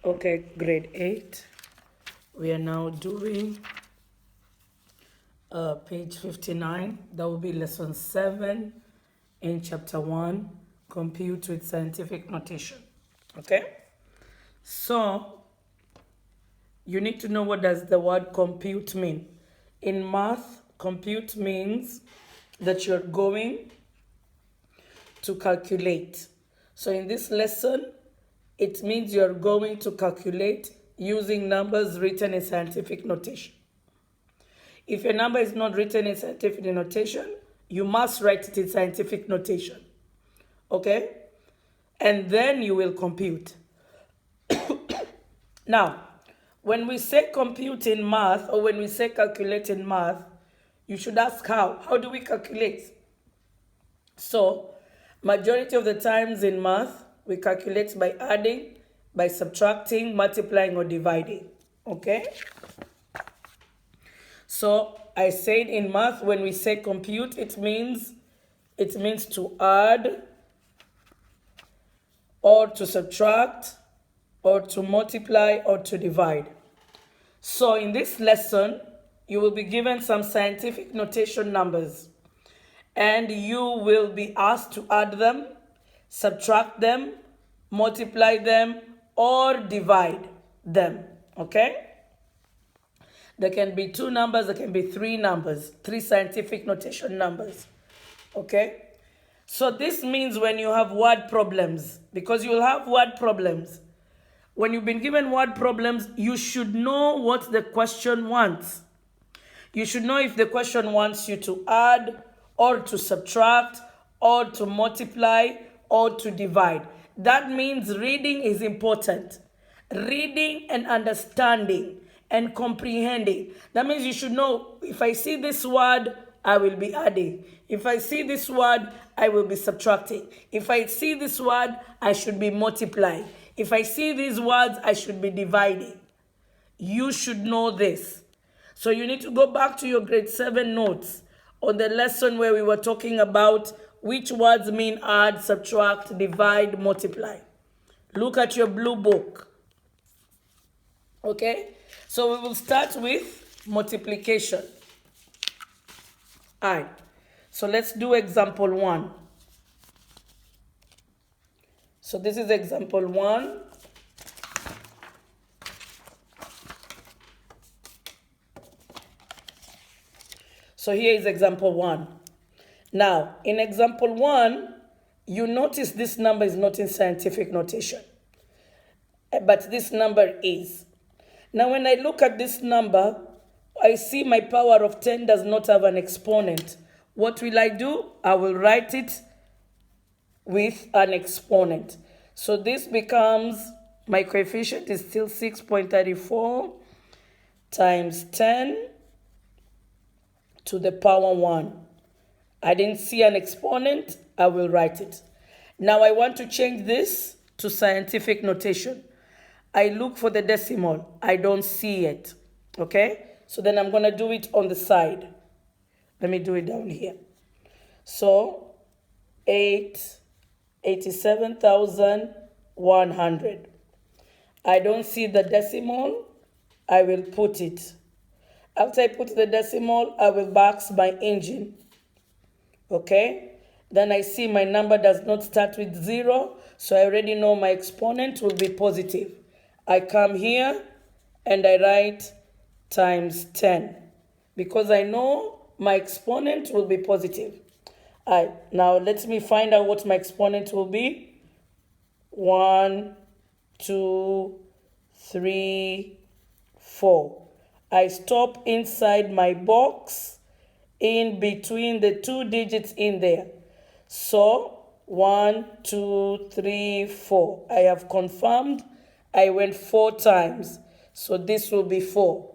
Okay, grade 8. We are now doing page 59. That will be lesson 7 in chapter 1, compute with scientific notation. Okay? So, you need to know what does the word compute mean. In math, compute means that you're going to calculate. So in this lesson, it means you're going to calculate using numbers written in scientific notation. If a number is not written in scientific notation, you must write it in scientific notation. Okay? And then you will compute. Now, when we say compute in math or when we say calculate in math, you should ask how. How do we calculate? So, majority of the times in math, we calculate by adding, by subtracting, multiplying, or dividing. Okay? So, I said in math, when we say compute, it means to add, or to subtract, or to multiply, or to divide. So, in this lesson, you will be given some scientific notation numbers. And you will be asked to add them, subtract them, multiply them, or divide them. Okay? There can be 2 numbers, there can be 3 numbers, 3 scientific notation numbers. Okay? So this means when you have word problems, because you will have word problems. When you've been given word problems, you should know what the question wants. You should know if the question wants you to add, or to subtract, or to multiply, or to divide. That means reading is important. Reading and understanding and comprehending. That means you should know, if I see this word, I will be adding. If I see this word, I will be subtracting. If I see this word, I should be multiplying. If I see these words, I should be dividing. You should know this. So you need to go back to your grade 7 notes on the lesson where we were talking about which words mean add, subtract, divide, multiply. Look at your blue book. Okay? So we will start with multiplication. Alright. So let's do example 1. So this is example 1. So here is example 1. Now, in example 1, you notice this number is not in scientific notation. But this number is. Now, when I look at this number, I see my power of 10 does not have an exponent. What will I do? I will write it with an exponent. So this becomes, my coefficient is still 6.34 times 10 to the power 1. I didn't see an exponent, I will write it. Now I want to change this to scientific notation. I look for the decimal, I don't see it. Okay? So then I'm going to do it on the side. Let me do it down here. So 87,100. I don't see the decimal, I will put it. After I put the decimal, I will box my engine. Okay? Then I see my number does not start with 0, so I already know my exponent will be positive. I come here and I write times 10 because I know my exponent will be positive. Now let me find out what my exponent will be. 1, 2, 3, 4. I stop inside my box in between the 2 digits in there. So 1, 2, 3, 4. I have confirmed I went 4 times. So this will be 4.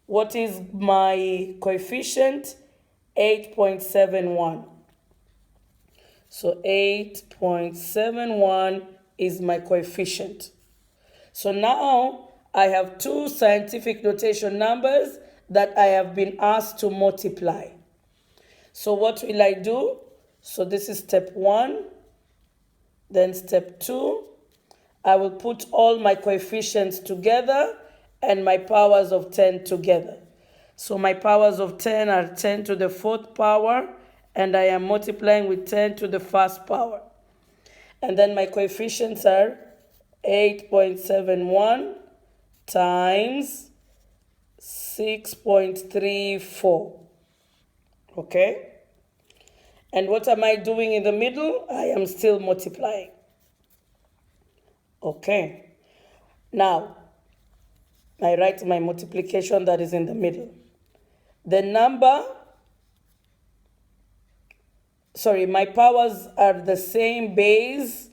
What is my coefficient? 8.71. So 8.71 is my coefficient. So now I have 2 scientific notation numbers that I have been asked to multiply. So what will I do? So this is step 1, then step 2. I will put all my coefficients together and my powers of 10 together. So my powers of 10 are 10 to the 4th power, and I am multiplying with 10 to the 1st power. And then my coefficients are 8.71 times 6.34. Okay? And what am I doing in the middle? I am still multiplying. Okay. Now, I write my multiplication that is in the middle. My powers are the same base,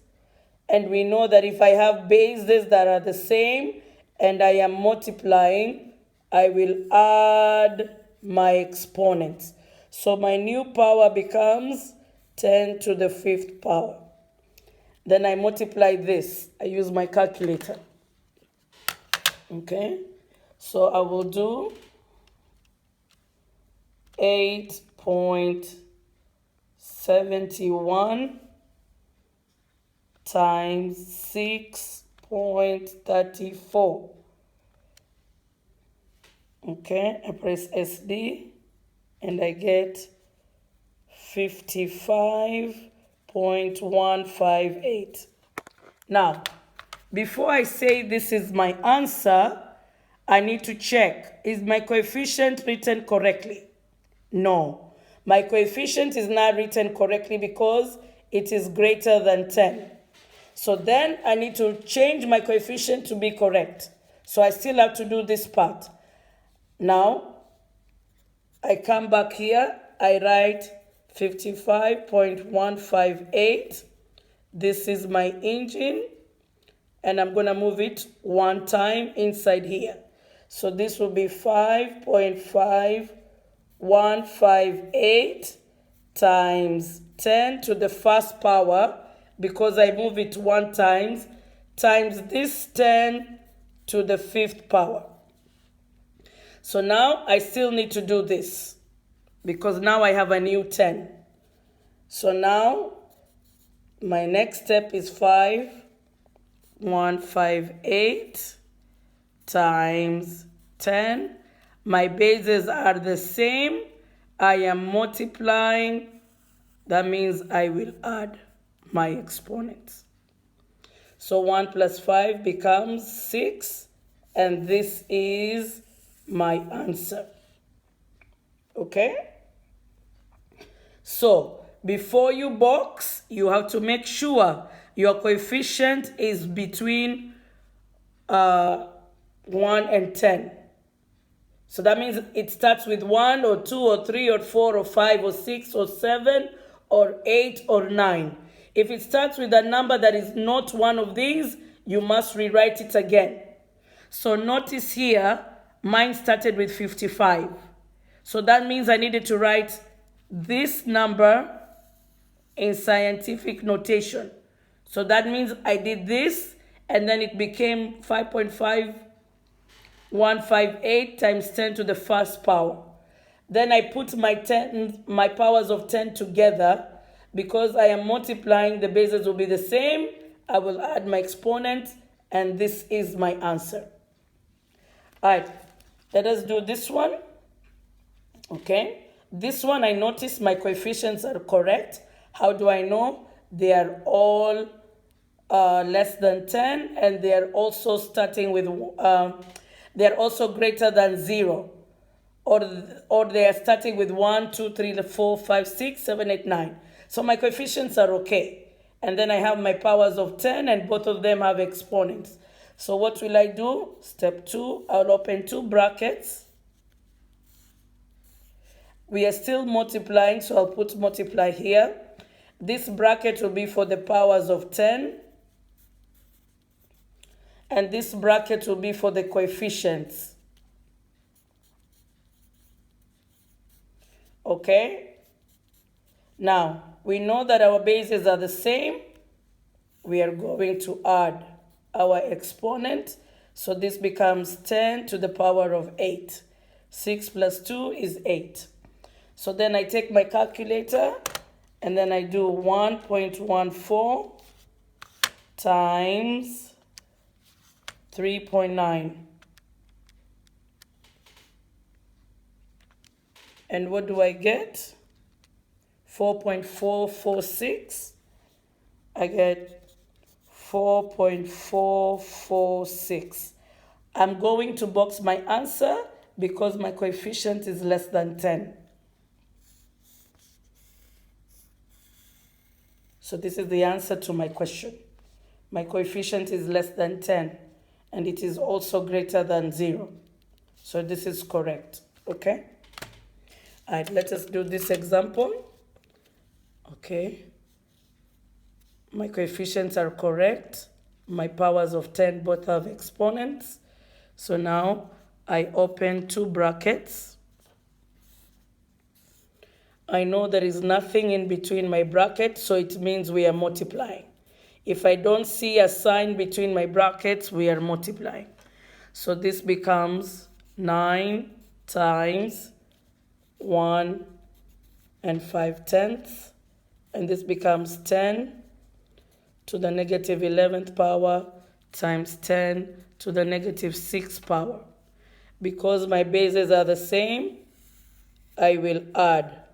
and we know that if I have bases that are the same and I am multiplying, I will add my exponents. So my new power becomes 10 to the 5th power. Then I multiply this. I use my calculator. Okay, so I will do 8.71 times 6.34. Okay, I press SD and I get 55.158. Now, before I say this is my answer, I need to check, is my coefficient written correctly? No, my coefficient is not written correctly because it is greater than 10. So then I need to change my coefficient to be correct. So I still have to do this part. Now, I come back here, I write 55.158. This is my engine, and I'm going to move it one time inside here. So this will be 5.5158 times 10 to the 1st power, because I move it one times this 10 to the 5th power. So now I still need to do this because now I have a new 10. So now my next step is 5.158 times 10. My bases are the same. I am multiplying. That means I will add my exponents. So 1 plus 5 becomes 6, and this is my answer. Okay? So, before you box, you have to make sure your coefficient is between 1 and 10. So that means it starts with 1 or 2 or 3 or 4 or 5 or 6 or 7 or 8 or 9. If it starts with a number that is not one of these, you must rewrite it again. So notice here, mine started with 55. So that means I needed to write this number in scientific notation. So that means I did this, and then it became 5.5158 times 10 to the 1st power. Then I put my powers of 10 together. Because I am multiplying, the bases will be the same. I will add my exponents, and this is my answer. All right, let us do this one. Okay, this one I notice my coefficients are correct. How do I know? They are all less than 10, and they are also starting with, they are also greater than 0. Or they are starting with 1, 2, 3, 4, 5, 6, 7, 8, 9. So my coefficients are okay. And then I have my powers of 10, and both of them have exponents. So what will I do? Step 2, I'll open 2 brackets. We are still multiplying, so I'll put multiply here. This bracket will be for the powers of 10. And this bracket will be for the coefficients. Okay? Now, we know that our bases are the same. We are going to add our exponent. So this becomes 10 to the power of 8. 6 plus 2 is 8. So then I take my calculator, and then I do 1.14 times 3.9. And what do I get? 4.446. I get 4.446. I'm going to box my answer because my coefficient is less than 10. So this is the answer to my question. My coefficient is less than 10 and it is also greater than 0. So this is correct. Okay? All right, let us do this example. Okay. My coefficients are correct. My powers of 10 both have exponents. So now I open two brackets. I know there is nothing in between my brackets, so it means we are multiplying. If I don't see a sign between my brackets, we are multiplying. So this becomes 9 times 1 and 5/10. And this becomes 10 to the negative 11th power times 10 to the negative 6th power. Because my bases are the same, I will add.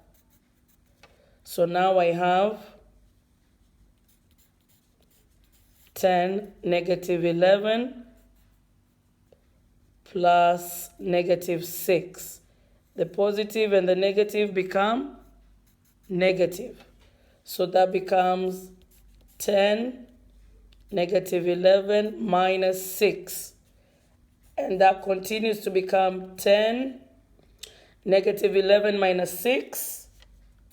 So now I have 10 negative 11 plus negative 6. The positive and the negative become negative. So that becomes 10 negative 11 minus 6. And that continues to become 10 negative 11 minus 6.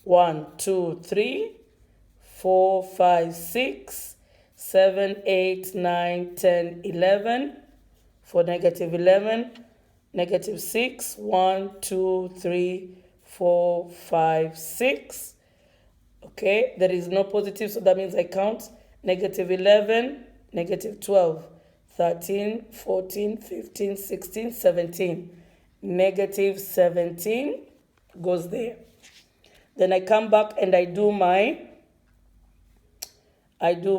1, 2, 3, 4, 5, 6, 7, 8, 9, 10, 11. For negative 11, negative 6, 1, 2, 3, 4, 5, 6. Okay, there is no positive, so that means I count negative 11, negative 12, 13, 14, 15, 16, 17. Negative 17 goes there. Then I come back and I do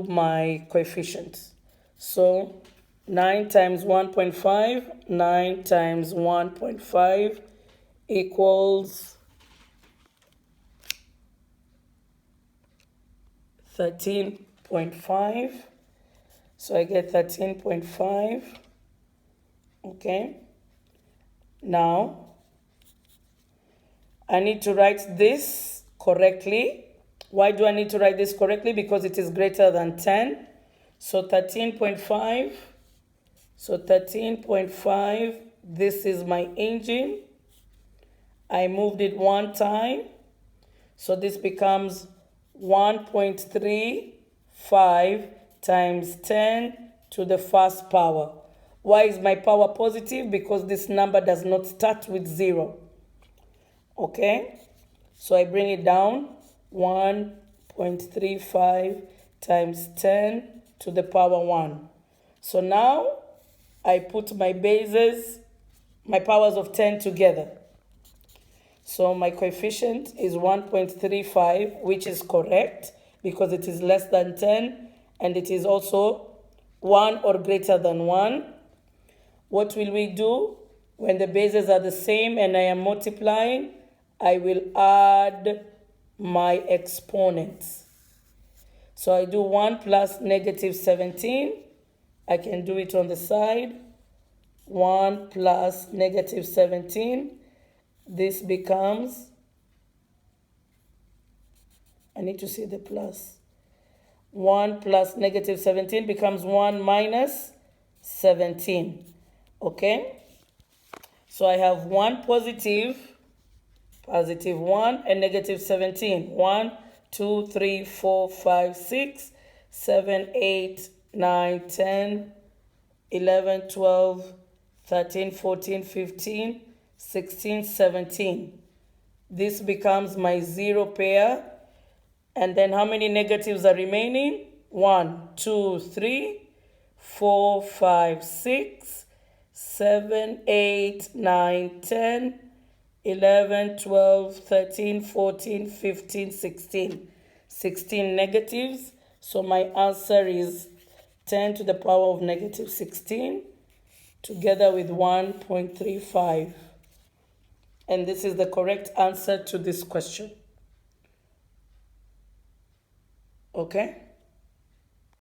my coefficients. So 9 times 1.5, 9 times 1.5 equals 13.5. So I get 13.5. Okay. Now I need to write this correctly. Why do I need to write this correctly? Because it is greater than 10. So 13.5. So 13.5, this is my engine. I moved it one time. So this becomes 1.35 times 10 to the first power. Why is my power positive? Because this number does not start with 0. Okay, so I bring it down, 1.35 times 10 to the power 1. So now I put my bases, my powers of 10 together. So my coefficient is 1.35, which is correct because it is less than 10 and it is also 1 or greater than 1. What will we do when the bases are the same and I am multiplying? I will add my exponents. So I do 1 plus negative 17. I can do it on the side. 1 plus negative 17. This becomes, I need to see the plus. 1 plus negative 17 becomes 1 minus 17. Okay? So I have 1 positive 1 and negative 17. 1, 2, 3, 4, 5, 6, 7, 8, 9, 10, 11, 12, 13, 14, 15, 16, 17. This becomes my 0 pair. And then how many negatives are remaining? 1, 2, 3, 4, 5, 6, 7, 8, 9, 10, 11, 12, 13, 14, 15, 16. 16 negatives. So my answer is 10 to the power of negative 16. together with 1.35. And this is the correct answer to this question. Okay?